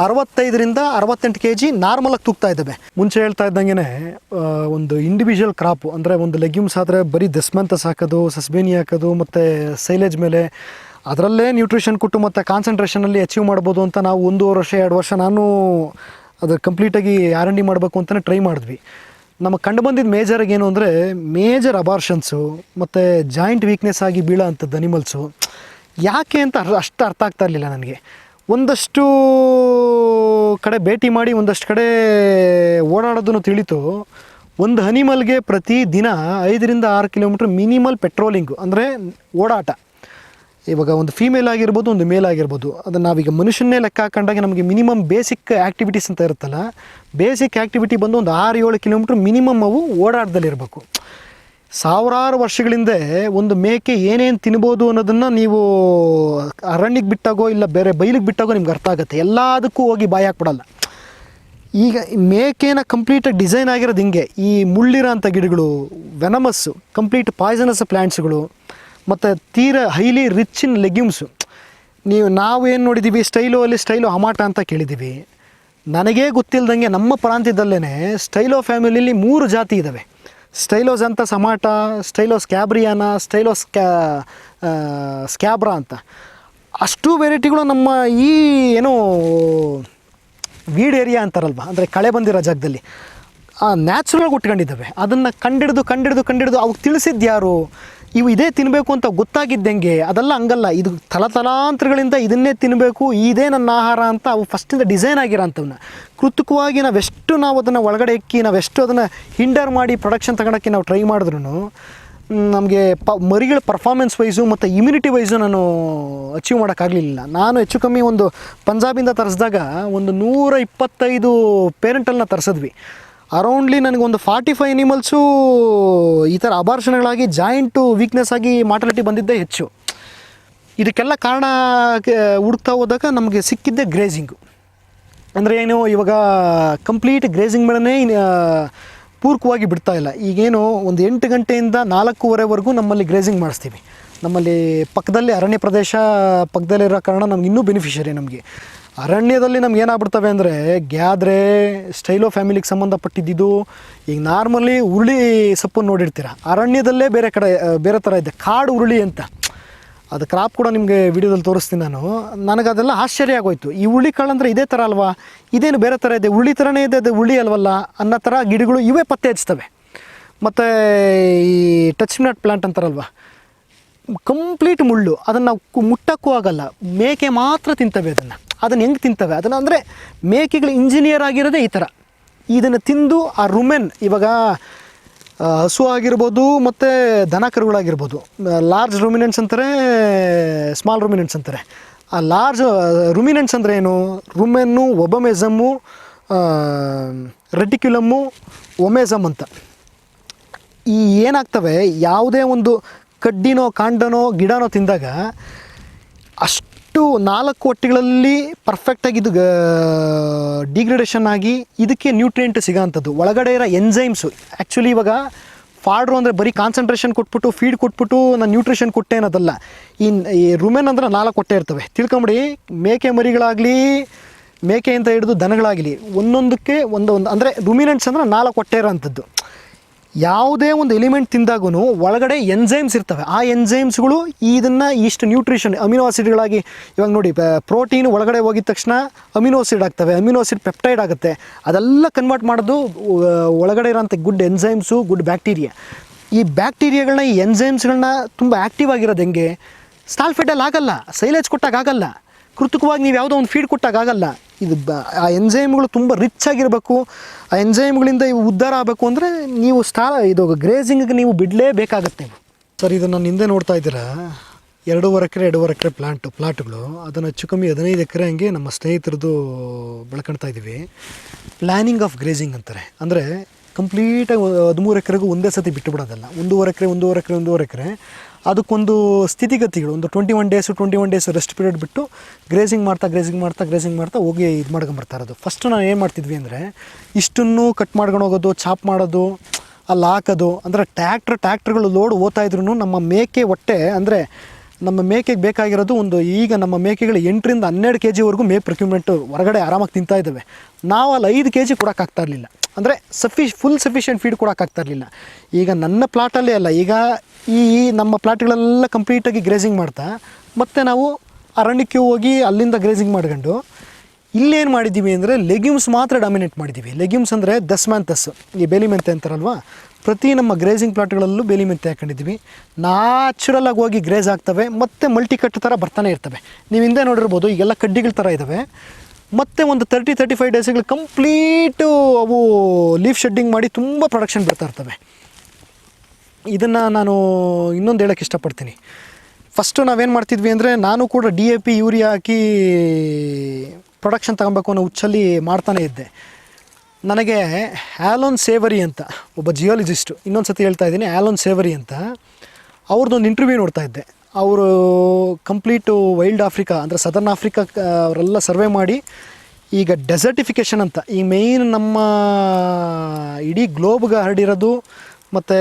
65 ರಿಂದ 68 kg ನಾರ್ಮಲಾಗಿ ತೂಗ್ತಾ ಇದ್ದಾವೆ. ಮುಂಚೆ ಹೇಳ್ತಾ ಇದ್ದಂಗೆ ಒಂದು ಇಂಡಿವಿಜುವಲ್ ಕ್ರಾಪು, ಅಂದರೆ ಒಂದು ಲೆಗ್ಯೂಮ್ಸ್ ಆದರೆ ಬರೀ ದಸ್ಮಂತಸ್ ಹಾಕೋದು, ಸಸ್ಬೇನಿ ಹಾಕೋದು ಮತ್ತು ಸೈಲೇಜ್ ಮೇಲೆ ಅದರಲ್ಲೇ ನ್ಯೂಟ್ರಿಷನ್ ಕೊಟ್ಟು ಮತ್ತು ಕಾನ್ಸಂಟ್ರೇಷನಲ್ಲಿ ಅಚೀವ್ ಮಾಡ್ಬೋದು ಅಂತ ನಾವು 1.5 ವರ್ಷ 2 ವರ್ಷ ನಾನು ಅದು ಕಂಪ್ಲೀಟಾಗಿ R&D ಮಾಡಬೇಕು ಅಂತಲೇ ಟ್ರೈ ಮಾಡಿದ್ವಿ. ನಮಗೆ ಕಂಡು ಬಂದಿದ್ದು ಮೇಜರಾಗಿ ಏನು ಅಂದರೆ ಮೇಜರ್ ಅಬಾರ್ಷನ್ಸು ಮತ್ತು ಜಾಯಿಂಟ್ ವೀಕ್ನೆಸ್ ಆಗಿ ಬೀಳೋ ಅಂಥದ್ದು ಅನಿಮಲ್ಸು. ಯಾಕೆ ಅಂತ ಅಷ್ಟು ಅರ್ಥ ಆಗ್ತಾ ಇರಲಿಲ್ಲ ನನಗೆ. ಒಂದಷ್ಟು ಕಡೆ ಭೇಟಿ ಮಾಡಿ ಒಂದಷ್ಟು ಕಡೆ ಓಡಾಡೋದನ್ನು ತಿಳಿತು. ಒಂದು ಅನಿಮಲ್ಗೆ ಪ್ರತಿ ದಿನ 5ರಿಂದ 6 ಕಿಲೋಮೀಟ್ರ್ ಮಿನಿಮಲ್ ಪೆಟ್ರೋಲಿಂಗು, ಅಂದರೆ ಓಡಾಟ. ಇವಾಗ ಒಂದು ಫೀಮೇಲ್ ಆಗಿರ್ಬೋದು, ಒಂದು ಮೇಲ್ ಆಗಿರ್ಬೋದು. ಅದನ್ನು ನಾವೀಗ ಮನುಷ್ಯನ್ನೇ ಲೆಕ್ಕ ಹಾಕೊಂಡಾಗ ನಮಗೆ ಮಿನಿಮಮ್ ಬೇಸಿಕ್ ಆ್ಯಕ್ಟಿವಿಟೀಸ್ ಅಂತ ಇರುತ್ತಲ್ಲ, ಬೇಸಿಕ್ ಆ್ಯಕ್ಟಿವಿಟಿ ಬಂದು ಒಂದು 6-7 ಕಿಲೋಮೀಟ್ರ್ ಮಿನಿಮಮ್ ಅವು ಓಡಾಟದಲ್ಲಿರಬೇಕು. ಸಾವಿರಾರು ವರ್ಷಗಳಿಂದ ಒಂದು ಮೇಕೆ ಏನೇನು ತಿನ್ಬೋದು ಅನ್ನೋದನ್ನು ನೀವು ಅರಣ್ಯಕ್ಕೆ ಬಿಟ್ಟಾಗೋ ಇಲ್ಲ ಬೇರೆ ಬೈಲಿಗೆ ಬಿಟ್ಟಾಗೋ ನಿಮ್ಗೆ ಅರ್ಥ ಆಗುತ್ತೆ. ಎಲ್ಲದಕ್ಕೂ ಹೋಗಿ ಬಾಯಿ ಹಾಕ್ಬಿಡಲ್ಲ. ಈಗ ಮೇಕೆನ ಕಂಪ್ಲೀಟಾಗಿ ಡಿಸೈನ್ ಆಗಿರೋದು ಹಿಂಗೆ. ಈ ಮುಳ್ಳಿರೋ ಅಂಥ ಗಿಡಗಳು, ವೆನಮಸ್ಸು, ಕಂಪ್ಲೀಟ್ ಪಾಯ್ಸನಸ್ ಪ್ಲ್ಯಾಂಟ್ಸ್ಗಳು, ಮತ್ತು ತೀರಾ ಹೈಲಿ ರಿಚ್ ಇನ್ ಲೆಗ್ಯೂಮ್ಸು. ನಾವು ಏನು ನೋಡಿದ್ದೀವಿ, ಸ್ಟೈಲೋ ಹಮಾಟ ಅಂತ ಕೇಳಿದ್ದೀವಿ. ನನಗೇ ಗೊತ್ತಿಲ್ಲದಂಗೆ ನಮ್ಮ ಪ್ರಾಂತ್ಯದಲ್ಲೇ ಸ್ಟೈಲೋ ಫ್ಯಾಮಿಲಿಯಲ್ಲಿ 3 ಜಾತಿ ಇದ್ದಾವೆ. ಸ್ಟೈಲೋಸ್ ಅಂತ ಸಮಾಟ, ಸ್ಟೈಲೋಸ್ ಕ್ಯಾಬ್ರಿಯಾನ, ಸ್ಟೈಲೋಸ್ ಸ್ಕ್ಯಾಬ್ರಾ ಅಂತ. ಅಷ್ಟು ವೆರೈಟಿಗಳು ನಮ್ಮ ಈ ಏನೋ ವೀಡ್ ಏರಿಯಾ ಅಂತಾರಲ್ವ, ಅಂದರೆ ಕಳೆ ಬಂದಿರೋ ಜಾಗದಲ್ಲಿ ನ್ಯಾಚುರಲ್ ಉಟ್ಕೊಂಡಿದ್ದಾವೆ. ಅದನ್ನು ಕಂಡಿಡಿದು ಅವ್ಗೆ ತಿಳಿಸಿದ್ದು ಯಾರು, ಇವು ಇದೇ ತಿನ್ನಬೇಕು ಅಂತ ಗೊತ್ತಾಗಿದ್ದಂಗೆ. ಅದೆಲ್ಲ ಹಂಗಲ್ಲ, ಇದು ತಲಾಂತರಗಳಿಂದ ಇದನ್ನೇ ತಿನ್ನಬೇಕು, ಇದೇ ನನ್ನ ಆಹಾರ ಅಂತ ಅವು ಫಸ್ಟಿಂದ ಡಿಸೈನ್ ಆಗಿರೋ ಅಂಥವನ್ನ ಕೃತಕವಾಗಿ ನಾವು ಅದನ್ನು ಒಳಗಡೆ ಇಕ್ಕಿ ನಾವೆಷ್ಟು ಅದನ್ನು ಹಿಂಡರ್ ಮಾಡಿ ಪ್ರೊಡಕ್ಷನ್ ತಗೊಳಕ್ಕೆ ನಾವು ಟ್ರೈ ಮಾಡಿದ್ರು ನಮಗೆ ಮರಿಗಳ ಪರ್ಫಾರ್ಮೆನ್ಸ್ ವೈಸು ಮತ್ತು ಇಮ್ಯುನಿಟಿ ವೈಸು ನಾನು ಅಚೀವ್ ಮಾಡೋಕ್ಕಾಗಲಿಲ್ಲ. ನಾನು ಹೆಚ್ಚು ಕಮ್ಮಿ ಒಂದು ಪಂಜಾಬಿಂದ ತರಿಸಿದಾಗ ಒಂದು 125 ಪೇರೆಂಟಲ್ನ ತರಿಸಿದ್ವಿ. ಅರೌಂಡ್ಲಿ ನನಗೊಂದು 45 ಅನಿಮಲ್ಸು ಈ ಥರ ಅಬಾರ್ಷನ್ಗಳಾಗಿ ಜಾಯಿಂಟು ವೀಕ್ನೆಸ್ ಆಗಿ ಮಾರ್ಟಾಲಿಟಿ ಬಂದಿದ್ದೇ ಹೆಚ್ಚು. ಇದಕ್ಕೆಲ್ಲ ಕಾರಣ ಹುಡುಕ್ತಾ ಹೋದಾಗ ನಮಗೆ ಸಿಕ್ಕಿದ್ದೇ ಗ್ರೇಜಿಂಗು. ಅಂದರೆ ಏನು, ಇವಾಗ ಕಂಪ್ಲೀಟ್ ಗ್ರೇಜಿಂಗ್ ಮೇಲೇ ಪೂರ್ವಕವಾಗಿ ಬಿಡ್ತಾ ಇಲ್ಲ. ಈಗೇನು ಒಂದು 8 ಗಂಟೆಯಿಂದ 4:15ವರೆಗೂ ನಮ್ಮಲ್ಲಿ ಗ್ರೇಜಿಂಗ್ ಮಾಡಿಸ್ತೀವಿ. ನಮ್ಮಲ್ಲಿ ಪಕ್ಕದಲ್ಲಿ ಅರಣ್ಯ ಪ್ರದೇಶ ಪಕ್ಕದಲ್ಲಿರೋ ಕಾರಣ ನಮ್ಗೆ ಇನ್ನೂ ಬೆನಿಫಿಷರಿ. ನಮಗೆ ಅರಣ್ಯದಲ್ಲಿ ನಮ್ಗೆ ಏನಾಗ್ಬಿಡ್ತವೆ ಅಂದರೆ ಗ್ಯಾದ್ರೆ, ಸ್ಟೈಲೋ ಫ್ಯಾಮಿಲಿಗೆ ಸಂಬಂಧಪಟ್ಟಿದ್ದು. ಈಗ ನಾರ್ಮಲಿ ಉರುಳಿ ಸೊಪ್ಪನ್ನು ನೋಡಿರ್ತೀರ, ಅರಣ್ಯದಲ್ಲೇ ಬೇರೆ ಥರ ಇದೆ, ಕಾಡು ಉರುಳಿ ಅಂತ. ಅದು ಕ್ರಾಪ್ ಕೂಡ ನಿಮಗೆ ವಿಡಿಯೋದಲ್ಲಿ ತೋರಿಸ್ತೀನಿ ನಾನು. ನನಗದೆಲ್ಲ ಆಶ್ಚರ್ಯ ಆಗೋಯ್ತು. ಈ ಉರುಳಿ ಕಾಳು ಅಂದರೆ ಇದೇ ಥರ ಅಲ್ವಾ, ಇದೇನು ಬೇರೆ ಥರ ಇದೆ, ಉರುಳಿ ಥರನೇ ಇದೆ, ಅದು ಉರುಳಿ ಅಲ್ವಲ್ಲ ಅನ್ನೋ ಥರ ಗಿಡಗಳು ಇವೇ ಪತ್ತೆ ಹಚ್ತವೆ. ಮತ್ತು ಈ ಟಚ್ ನಟ್ ಪ್ಲ್ಯಾಂಟ್ ಅಂತಾರಲ್ವ, ಕಂಪ್ಲೀಟ್ ಮುಳ್ಳು, ಅದನ್ನು ನಾವು ಮುಟ್ಟಕ್ಕೂ ಆಗಲ್ಲ. ಮೇಕೆ ಮಾತ್ರ ತಿಂತವೆ ಅದನ್ನು ಹೆಂಗೆ ತಿಂತವೆ ಅದನ್ನು, ಅಂದರೆ ಮೇಕೆಗಳು ಇಂಜಿನಿಯರ್ ಆಗಿರೋದೇ ಈ ಥರ. ಇದನ್ನು ತಿಂದು ಆ ರುಮೆನ್, ಇವಾಗ ಹಸು ಆಗಿರ್ಬೋದು ಮತ್ತು ದನ ಕರುಗಳಾಗಿರ್ಬೋದು, ಲಾರ್ಜ್ ರುಮಿನೆಂಟ್ಸ್ ಅಂತಾರೆ, ಸ್ಮಾಲ್ ರುಮಿನೆಂಟ್ಸ್ ಅಂತಾರೆ. ಆ ಲಾರ್ಜ್ ರುಮಿನೆಂಟ್ಸ್ ಅಂದರೆ ಏನು, ರುಮೆನ್ನು, ಒಬಮೆಸಮ್ಮು, ರೆಟಿಕ್ಯುಲಮ್ಮು, ಒಮೆಸಮ್ ಅಂತ. ಈ ಏನಾಗ್ತವೆ, ಯಾವುದೇ ಒಂದು ಕಡ್ಡಿನೋ ಕಾಂಡನೋ ಗಿಡನೋ ತಿಂದಾಗ ಅಷ್ಟು 4 ಹೊಟ್ಟೆಗಳಲ್ಲಿ ಪರ್ಫೆಕ್ಟಾಗಿ ಇದು ಡಿಗ್ರೇಡೇಷನ್ ಆಗಿ ಇದಕ್ಕೆ ನ್ಯೂಟ್ರಿಯೆಂಟ್ ಸಿಗೋಂಥದ್ದು. ಒಳಗಡೆ ಇರೋ ಎನ್ಸೈಮ್ಸು ಆ್ಯಕ್ಚುಲಿ ಇವಾಗ ಫಾಡ್ರು ಅಂದರೆ ಬರೀ ಕಾನ್ಸಂಟ್ರೇಷನ್ ಕೊಟ್ಬಿಟ್ಟು ಫೀಡ್ ಕೊಟ್ಬಿಟ್ಟು ನಾನು ನ್ಯೂಟ್ರಿಷನ್ ಕೊಟ್ಟೆ ಅನ್ನೋದಲ್ಲ. ಈ ರುಮೆನ್ ಅಂದರೆ 4 ಹೊಟ್ಟೆ ಇರ್ತವೆ ತಿಳ್ಕೊಂಬಿಡಿ. ಮೇಕೆ ಮರಿಗಳಾಗಲಿ, ಮೇಕೆಯಿಂದ ಹಿಡಿದು ದನಗಳಾಗಲಿ ಒಂದೊಂದಕ್ಕೆ ಒಂದೊಂದು, ಅಂದರೆ ರುಮಿನೆಂಟ್ಸ್ ಅಂದರೆ 4 ಹೊಟ್ಟೆ ಇರೋಂಥದ್ದು. ಯಾವುದೇ ಒಂದು ಎಲಿಮೆಂಟ್ ತಿಂದಾಗೂ ಒಳಗಡೆ ಎನ್ಸೈಮ್ಸ್ ಇರ್ತವೆ. ಆ ಎನ್ಸೈಮ್ಸ್ಗಳು ಇದನ್ನು ಇಷ್ಟು ನ್ಯೂಟ್ರಿಷನ್ ಅಮಿನೋ ಆಸಿಡ್ಗಳಾಗಿ, ಇವಾಗ ನೋಡಿ ಪ್ರೋಟೀನ್ ಒಳಗಡೆ ಹೋಗಿದ ತಕ್ಷಣ ಅಮಿನೋ ಆಸಿಡ್ ಆಗ್ತವೆ, ಅಮಿನೋ ಆಸಿಡ್ ಪೆಪ್ಟೈಡ್ ಆಗುತ್ತೆ. ಅದೆಲ್ಲ ಕನ್ವರ್ಟ್ ಮಾಡೋದು ಒಳಗಡೆ ಇರೋಂಥ ಗುಡ್ ಎನ್ಸೈಮ್ಸು, ಗುಡ್ ಬ್ಯಾಕ್ಟೀರಿಯಾ. ಈ ಬ್ಯಾಕ್ಟೀರಿಯಾಗಳನ್ನ, ಈ ಎನ್ಸೈಮ್ಸ್ಗಳನ್ನ ತುಂಬ ಆ್ಯಕ್ಟಿವ್ ಆಗಿರೋದು ಹೆಂಗೆ, ಸ್ಟಾಲ್ ಫೀಡಲ್ಲಿ ಆಗಲ್ಲ, ಸೈಲೇಜ್ ಕೊಟ್ಟಾಗ ಆಗಲ್ಲ, ಕೃತಕವಾಗಿ ನೀವು ಯಾವುದೋ ಒಂದು ಫೀಡ್ ಕೊಟ್ಟಾಗ ಆಗಲ್ಲ. ಇದು ಆ ಎನ್ಸೈಮ್ಗಳು ತುಂಬ ರಿಚ್ ಆಗಿರಬೇಕು. ಆ ಎನ್ಸೈಮ್ಗಳಿಂದ ಇವು ಉದ್ಧಾರ ಆಗಬೇಕು ಅಂದರೆ ನೀವು ಇದು ಗ್ರೇಜಿಂಗಿಗೆ ನೀವು ಬಿಡಲೇಬೇಕಾಗತ್ತೆ. ಸರ್, ಇದು ನಾನು ಹಿಂದೆ ನೋಡ್ತಾ ಇದ್ದೀರಾ, 2.5 ಎಕರೆ ಪ್ಲಾಟ್ಗಳು. ಅದನ್ನು ಹೆಚ್ಚು ಕಮ್ಮಿ 15 ಎಕರೆ ಹಂಗೆ ನಮ್ಮ ಸ್ನೇಹಿತರದ್ದು ಬೆಳ್ಕೊಳ್ತಾ ಇದ್ದೀವಿ. ಪ್ಲ್ಯಾನಿಂಗ್ ಆಫ್ ಗ್ರೇಜಿಂಗ್ ಅಂತಾರೆ. ಅಂದರೆ ಕಂಪ್ಲೀಟಾಗಿ 13 ಎಕರೆಗೂ ಒಂದೇ ಸತಿ ಬಿಟ್ಟು ಬಿಡೋದಲ್ಲ. 1.5 ಎಕರೆ ಅದಕ್ಕೊಂದು ಸ್ಥಿತಿಗತಿಗಳು, ಒಂದು 21 ಡೇಸ್ ರೆಸ್ಟ್ ಪೀರಿಯಡ್ ಬಿಟ್ಟು ಗ್ರೇಜಿಂಗ್ ಮಾಡ್ತಾ ಹೋಗಿ ಇದು ಮಾಡ್ಕೊಂಬರ್ತಾ ಇರೋದು. ಫಸ್ಟು ನಾವು ಏನು ಮಾಡ್ತಿದ್ವಿ ಅಂದರೆ ಇಷ್ಟನ್ನು ಕಟ್ ಮಾಡ್ಕೊಂಡು ಹೋಗೋದು, ಚಾಪ್ ಮಾಡೋದು, ಅಲ್ಲಿ ಹಾಕೋದು. ಅಂದರೆ ಟ್ಯಾಕ್ಟ್ರ್ಗಳು ಲೋಡ್ ಹೋಗ್ತಾ ಇದ್ರು ನಮ್ಮ ಮೇಕೆ ಹೊಟ್ಟೆ, ಅಂದರೆ ನಮ್ಮ ಮೇಕೆಗೆ ಬೇಕಾಗಿರೋದು ಒಂದು, ಈಗ ನಮ್ಮ ಮೇಕೆಗಳು 8ರಿಂದ 12 kgವರೆಗೂ ಮೇಕ್ ಪ್ರೊಕ್ಯೂರ್ಮೆಂಟು ಹೊರಗಡೆ ಆರಾಮಾಗಿ ತಿಂತಾ ಇದ್ದಾವೆ. ನಾವು ಅಲ್ಲಿ 5 kg ಕೊಡೋಕ್ಕಾಗ್ತಾ ಇರಲಿಲ್ಲ. ಅಂದರೆ ಫುಲ್ ಸಫಿಷಿಯೆಂಟ್ ಫೀಡ್ ಕೊಡೋಕ್ಕಾಗ್ತಾ ಇರಲಿಲ್ಲ. ಈಗ ನನ್ನ ಪ್ಲಾಟಲ್ಲೇ ಅಲ್ಲ, ಈಗ ಈ ನಮ್ಮ ಪ್ಲಾಟ್ಗಳೆಲ್ಲ ಕಂಪ್ಲೀಟಾಗಿ ಗ್ರೇಜಿಂಗ್ ಮಾಡ್ತಾ, ಮತ್ತು ನಾವು ಅರಣ್ಯಕ್ಕೆ ಹೋಗಿ ಅಲ್ಲಿಂದ ಗ್ರೇಜಿಂಗ್ ಮಾಡ್ಕೊಂಡು ಇಲ್ಲೇನು ಮಾಡಿದ್ದೀವಿ ಅಂದರೆ ಲೆಗ್ಯೂಮ್ಸ್ ಮಾತ್ರ ಡಾಮಿನೇಟ್ ಮಾಡಿದ್ದೀವಿ. ಲೆಗ್ಯೂಮ್ಸ್ ಅಂದರೆ ದಸ್ಮ್ಯಾಂತಸ್, ಈ ಬೇಲಿ ಮೆಂತೆ ಅಂತಾರಲ್ವ, ಪ್ರತಿ ನಮ್ಮ ಗ್ರೇಸಿಂಗ್ ಪ್ಲಾಟ್ಗಳಲ್ಲೂ ಬೇಲಿ ಮೆಂತೆ ಹಾಕೊಂಡಿದ್ದೀವಿ. ನ್ಯಾಚುರಲಾಗಿ ಹೋಗಿ ಗ್ರೇಸ್ ಆಗ್ತವೆ, ಮತ್ತು ಮಲ್ಟಿ ಕಟ್ ಥರ ಬರ್ತಾನೆ ಇರ್ತವೆ. ನೀವು ಹಿಂದೆ ನೋಡಿರ್ಬೋದು, ಈಗೆಲ್ಲ ಕಡ್ಡಿಗಳ ಥರ ಇದ್ದಾವೆ. ಮತ್ತು ಒಂದು 30-35 ಡೇಸ್ಗಳು ಕಂಪ್ಲೀಟು ಅವು ಲೀಫ್ ಶೆಡ್ಡಿಂಗ್ ಮಾಡಿ ತುಂಬ ಪ್ರೊಡಕ್ಷನ್ ಬರ್ತಾ ಇರ್ತವೆ. ಇದನ್ನು ನಾನು ಇನ್ನೊಂದು ಹೇಳೋಕ್ಕೆ ಇಷ್ಟಪಡ್ತೀನಿ. ಫಸ್ಟು ನಾವೇನು ಮಾಡ್ತಿದ್ವಿ ಅಂದರೆ, ನಾನು ಕೂಡ DAP ಯೂರಿಯಾ ಹಾಕಿ ಪ್ರೊಡಕ್ಷನ್ ತಗೊಬೇಕು ಅನ್ನೋ ಹುಚ್ಚಲ್ಲಿ ಮಾಡ್ತಾನೇ ಇದ್ದೆ. ನನಗೆ ಆ್ಯಲೋನ್ ಸೇವರಿ ಅಂತ ಒಬ್ಬ ಜಿಯಾಲಜಿಸ್ಟು, ಇನ್ನೊಂದು ಸತಿ ಹೇಳ್ತಾ ಇದ್ದೀನಿ, ಆ್ಯಲೋನ್ ಸೇವರಿ ಅಂತ, ಅವ್ರದ್ದೊಂದು ಇಂಟರ್ವ್ಯೂ ನೋಡ್ತಾ ಇದ್ದೆ. ಅವರು ಕಂಪ್ಲೀಟು ವೈಲ್ಡ್ ಆಫ್ರಿಕಾ ಅಂದರೆ ಸದರ್ನ್ ಆಫ್ರಿಕಾ ಅವರೆಲ್ಲ ಸರ್ವೆ ಮಾಡಿ, ಈಗ ಡೆಸರ್ಟಿಫಿಕೇಷನ್ ಅಂತ ಈ ಮೇಯ್ನ್ ನಮ್ಮ ಇಡೀ ಗ್ಲೋಬ್ಗೆ ಹರಡಿರೋದು ಮತ್ತು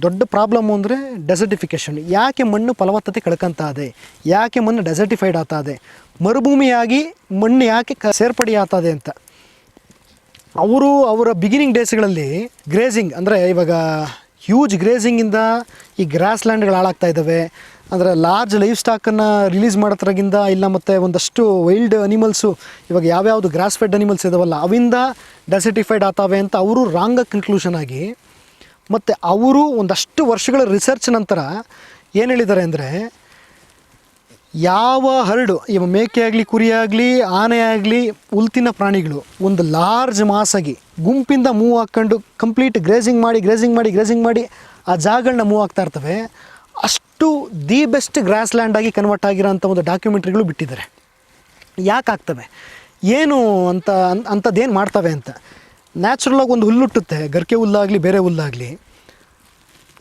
ದೊಡ್ಡ ಪ್ರಾಬ್ಲಮ್ಮು ಅಂದರೆ ಡೆಸರ್ಟಿಫಿಕೇಷನ್. ಯಾಕೆ ಮಣ್ಣು ಫಲವತ್ತತೆ ಕಳ್ಕೊಂತ ಇದೆ, ಯಾಕೆ ಮಣ್ಣು ಡೆಸರ್ಟಿಫೈಡ್ ಆಗ್ತಾ ಇದೆ, ಮರುಭೂಮಿಯಾಗಿ ಮಣ್ಣು ಯಾಕೆ ಸೇರ್ಪಡೆ ಆಗ್ತದೆ ಅಂತ ಅವರು ಅವರ ಬಿಗಿನಿಂಗ್ ಡೇಸ್ಗಳಲ್ಲಿ ಗ್ರೇಸಿಂಗ್ ಅಂದರೆ ಇವಾಗ ಹ್ಯೂಜ್ ಗ್ರೇಸಿಂಗಿಂದ ಈ ಗ್ರಾಸ್ ಲ್ಯಾಂಡ್ಗಳು ಹಾಳಾಗ್ತಾ ಇದ್ದಾವೆ. ಅಂದರೆ ಲಾರ್ಜ್ ಲೈಫ್ ಸ್ಟಾಕನ್ನು ರಿಲೀಸ್ ಮಾಡೋದ್ರಾಗಿಂದ ಇಲ್ಲ, ಮತ್ತು ಒಂದಷ್ಟು ವೈಲ್ಡ್ ಅನಿಮಲ್ಸು ಇವಾಗ ಯಾವ್ಯಾವುದು ಗ್ರಾಸ್ ಫೆಡ್ ಅನಿಮಲ್ಸ್ ಇದಾವಲ್ಲ ಅವಿಂದ ಡೆಸರ್ಟಿಫೈಡ್ ಆಗ್ತವೆ ಅಂತ ಅವರು ರಾಂಗ್ ಕನ್ಕ್ಲೂಷನ್ ಆಗಿ, ಮತ್ತು ಅವರು ಒಂದಷ್ಟು ವರ್ಷಗಳ ರಿಸರ್ಚ್ ನಂತರ ಏನು ಹೇಳಿದ್ದಾರೆ ಅಂದರೆ, ಯಾವ ಹರಡು ಇವ ಮೇಕೆ ಆಗಲಿ ಕುರಿ ಆಗಲಿ ಆನೆ ಆಗಲಿ ಹುಲ್ತಿನ ಪ್ರಾಣಿಗಳು ಒಂದು ಲಾರ್ಜ್ ಮಾಸಾಗಿ ಗುಂಪಿಂದ ಮೂವ್ ಹಾಕ್ಕೊಂಡು ಕಂಪ್ಲೀಟ್ ಗ್ರೇಸಿಂಗ್ ಮಾಡಿ ಆ ಜಾಗಗಳನ್ನ ಮೂವ್ ಆಗ್ತಾ ಇರ್ತವೆ, ಅಷ್ಟು ದಿ ಬೆಸ್ಟ್ ಗ್ರಾಸ್ ಲ್ಯಾಂಡಾಗಿ ಕನ್ವರ್ಟ್ ಆಗಿರೋಂಥ ಒಂದು ಡಾಕ್ಯುಮೆಂಟ್ರಿಗಳು ಬಿಟ್ಟಿದ್ದಾರೆ. ಯಾಕೆ ಆಗ್ತವೆ, ಏನು ಅಂತ ಅಂಥದ್ದೇನು ಮಾಡ್ತವೆ ಅಂತ. ನ್ಯಾಚುರಲಾಗಿ ಒಂದು ಹುಲ್ಲುಟ್ಟುತ್ತೆ, ಗರ್ಕೆ ಹುಲ್ಲಾಗಲಿ ಬೇರೆ ಹುಲ್ಲಾಗಲಿ,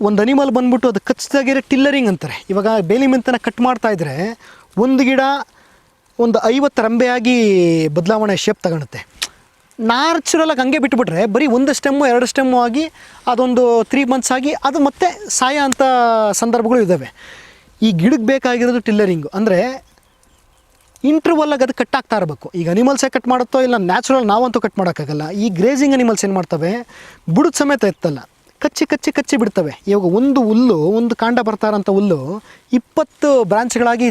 ಒಂದು ಅನಿಮಲ್ ಬಂದ್ಬಿಟ್ಟು ಅದು ಕಚ್ಚಿದಾಗಿರೋ ಟಿಲ್ಲರಿಂಗ್ ಅಂತಾರೆ. ಇವಾಗ ಬೇಲಿ ಮೆಂತನ ಕಟ್ ಮಾಡ್ತಾಯಿದ್ರೆ ಒಂದು ಗಿಡ ಒಂದು 50 ರಂಬೆಯಾಗಿ ಬದಲಾವಣೆ ಶೇಪ್ ತಗೊಳುತ್ತೆ. ನ್ಯಾಚುರಲಾಗಿ ಹಂಗೆ ಬಿಟ್ಬಿಟ್ರೆ ಬರೀ 1 ಸ್ಟೆಮ್ಮು 2 ಸ್ಟೆಮ್ಮು ಆಗಿ ಅದೊಂದು 3 ಮಂತ್ಸ್ ಆಗಿ ಅದು ಮತ್ತೆ ಸಾಯ ಅಂಥ ಸಂದರ್ಭಗಳು ಇದ್ದಾವೆ. ಈ ಗಿಡಕ್ಕೆ ಬೇಕಾಗಿರೋದು ಟಿಲ್ಲರಿಂಗು, ಅಂದರೆ ಇಂಟ್ರವಲ್ಲಾಗಿ ಅದು ಕಟ್ ಆಗ್ತಾ ಇರಬೇಕು. ಈಗ ಅನಿಮಲ್ಸೇ ಕಟ್ ಮಾಡುತ್ತೋ ಇಲ್ಲ ನ್ಯಾಚುರಲ್ ನಾವಂತೂ ಕಟ್ ಮಾಡೋಕ್ಕಾಗಲ್ಲ. ಈ ಗ್ರೇಸಿಂಗ್ ಅನಿಮಲ್ಸ್ ಏನು ಮಾಡ್ತವೆ, ಬುಡದ ಸಮೇತ ಎತ್ತಲ್ಲ, ಕಚ್ಚಿ ಬಿಡ್ತವೆ. ಇವಾಗ ಒಂದು ಹುಲ್ಲು, ಒಂದು ಕಾಂಡ ಬರ್ತಾ ಇರೋಂಥ ಹುಲ್ಲು 20 ಬ್ರಾಂಚ್ಗಳಾಗಿ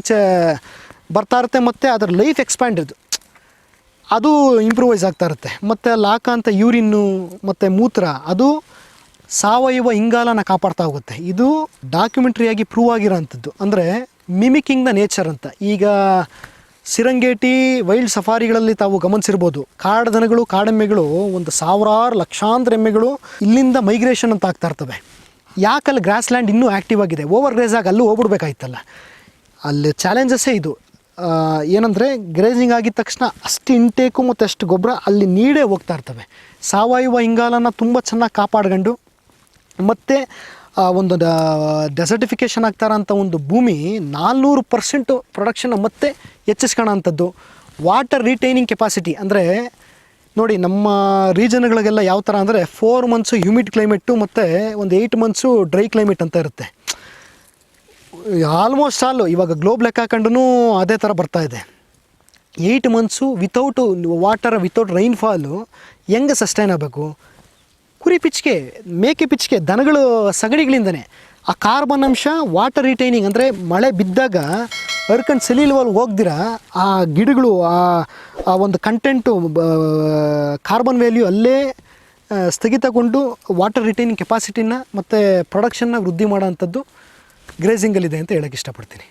ಬರ್ತಾ ಇರುತ್ತೆ, ಮತ್ತು ಅದರ ಲೈಫ್ ಎಕ್ಸ್ಪ್ಯಾಂಡ್ ಅದು ಇಂಪ್ರೂವೈಸ್ ಆಗ್ತಾ ಇರುತ್ತೆ. ಮತ್ತು ಅಲ್ಲಿ ಹಾಕೋಂಥ ಯೂರಿನ್ನು ಮತ್ತು ಮೂತ್ರ ಅದು ಸಾವಯವ ಇಂಗಾಲನ ಕಾಪಾಡ್ತಾ ಹೋಗುತ್ತೆ. ಇದು ಡಾಕ್ಯುಮೆಂಟ್ರಿಯಾಗಿ ಪ್ರೂವ್ ಆಗಿರೋಂಥದ್ದು, ಅಂದರೆ ಮಿಮಿಕಿಂಗ್ ದ ನೇಚರ್ ಅಂತ. ಈಗ ಸಿರಂಗೇಟಿ ವೈಲ್ಡ್ ಸಫಾರಿಗಳಲ್ಲಿ ತಾವು ಗಮನಿಸಿರ್ಬೋದು, ಕಾಡದನಗಳು ಕಾಡೆಮ್ಮೆಗಳು ಒಂದು ಸಾವಿರಾರು ಲಕ್ಷಾಂತರ ಎಮ್ಮೆಗಳು ಇಲ್ಲಿಂದ ಮೈಗ್ರೇಷನ್ ಅಂತ ಆಗ್ತಾ ಇರ್ತವೆ. ಯಾಕಲ್ಲಿ ಗ್ರಾಸ್ ಲ್ಯಾಂಡ್ ಇನ್ನೂ ಆ್ಯಕ್ಟಿವ್ ಆಗಿದೆ, ಓವರ್ ಗ್ರೇಸ್ ಆಗಿ ಅಲ್ಲೂ ಹೋಗ್ಬಿಡ್ಬೇಕಾಯ್ತಲ್ಲ. ಅಲ್ಲಿ ಚಾಲೆಂಜಸ್ಸೇ ಇದು. ಏನಂದರೆ ಗ್ರೇಸಿಂಗ್ ಆಗಿದ ತಕ್ಷಣ ಅಷ್ಟು ಇಂಟೇಕು ಮತ್ತು ಅಷ್ಟು ಗೊಬ್ಬರ ಅಲ್ಲಿ ನೀಡೇ ಹೋಗ್ತಾ ಇರ್ತವೆ. ಸಾವಯವ ಇಂಗಾಲನ ತುಂಬ ಚೆನ್ನಾಗಿ ಕಾಪಾಡ್ಕೊಂಡು, ಮತ್ತು ಒಂದು ಡೆಸರ್ಟಿಫಿಕೇಷನ್ ಆಗ್ತಾರಂಥ ಒಂದು ಭೂಮಿ 400% ಪ್ರೊಡಕ್ಷನ್ನ ಮತ್ತೆ ಹೆಚ್ಚಿಸ್ಕೊಳ್ಳೋಂಥದ್ದು. ವಾಟರ್ ರಿಟೈನಿಂಗ್ ಕೆಪಾಸಿಟಿ ಅಂದರೆ ನೋಡಿ, ನಮ್ಮ ರೀಜನ್ಗಳಿಗೆಲ್ಲ ಯಾವ ಥರ ಅಂದರೆ 4 ಮಂತ್ಸು ಹ್ಯೂಮಿಡ್ ಕ್ಲೈಮೇಟು ಮತ್ತು ಒಂದು 8 ಮಂತ್ಸು ಡ್ರೈ ಕ್ಲೈಮೇಟ್ ಅಂತ ಇರುತ್ತೆ. ಆಲ್ಮೋಸ್ಟ್ ಆಲ್ ಇವಾಗ ಗ್ಲೋಬ್ ಲೆಕ್ಕ ಹಾಕೊಂಡು ಅದೇ ಥರ ಬರ್ತಾಯಿದೆ. 8 ಮಂತ್ಸು ವಿತೌಟು ವಾಟರ್, ವಿತೌಟ್ ರೈನ್ಫಾಲು ಹೆಂಗೆ ಸಸ್ಟೈನ್ ಆಗಬೇಕು? ಕುರಿ ಪಿಚ್ಕೆ, ಮೇಕೆ ಪಿಚ್ಕೆ, ದನಗಳು ಸಗಣಿಗಳಿಂದನೇ ಆ ಕಾರ್ಬನ್ ಅಂಶ ವಾಟರ್ ರಿಟೈನಿಂಗ್ ಅಂದರೆ ಮಳೆ ಬಿದ್ದಾಗ ಹರ್ಕೊಂಡು ಸೆಲಿಲ್ವಲ್ಲಿ ಹೋಗ್ದಿರ ಆ ಗಿಡಗಳು ಆ ಒಂದು ಕಂಟೆಂಟು ಕಾರ್ಬನ್ ವ್ಯಾಲ್ಯೂ ಅಲ್ಲೇ ಸ್ಥಗಿತಗೊಂಡು ವಾಟರ್ ರಿಟೈನಿಂಗ್ ಕೆಪಾಸಿಟಿನ ಮತ್ತು ಪ್ರೊಡಕ್ಷನ್ನ ವೃದ್ಧಿ ಮಾಡೋವಂಥದ್ದು ಗ್ರೇಸಿಂಗಲ್ಲಿದೆ ಅಂತ ಹೇಳೋಕ್ಕೆ ಇಷ್ಟಪಡ್ತೀನಿ.